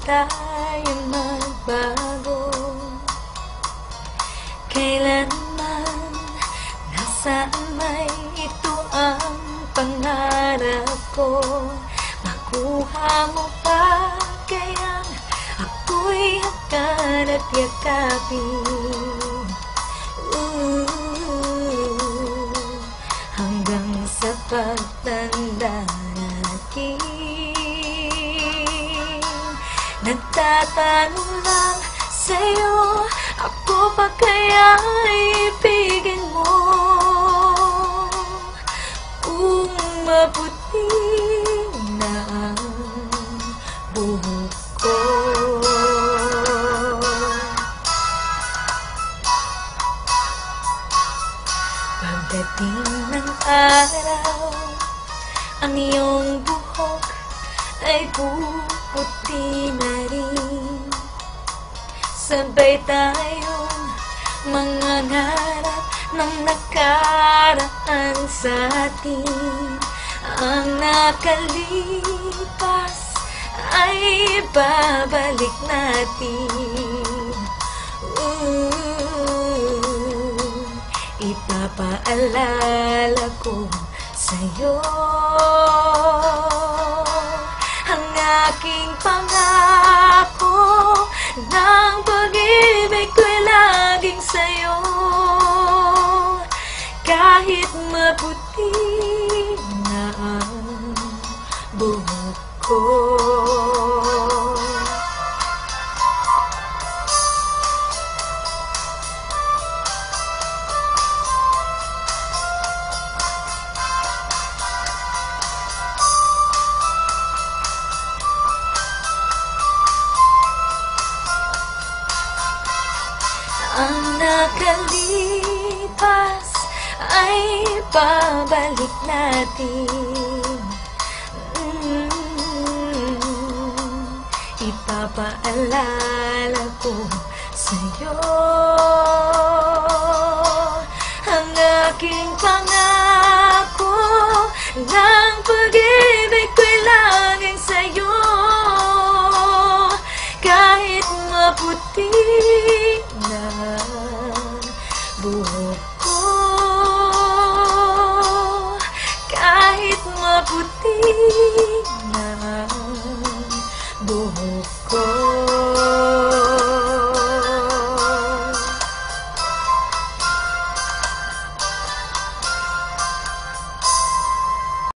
tayo magbago. Kailanman, nasaan may ito ang pangarap ko. Makuha mo pa kayang ako'y hakan at yakapin. Hanggang sa pagtanda natin, nagtatanong lang sa'yo, ako pa kaya ibigin mo? Kung maputi na ang buhok ko. Pagdating ng araw, ang iyong buhok ay puputi na rin. Sabay tayong mangangarap ng nakaraan sa atin. Ang nakalipas ay babalik natin. Ipapaalala ko sa'yo ang aking pangako ng pag-ibig ko'y laging sa'yo. Kahit maputi na ang buhok ko. Ang nakalipas ay babalik natin. Ipapaalala ko sa'yo ang aking pangako ng pag-ibig ko'y laging sa'yo. Kahit maputi na buhok ko, kahit maputi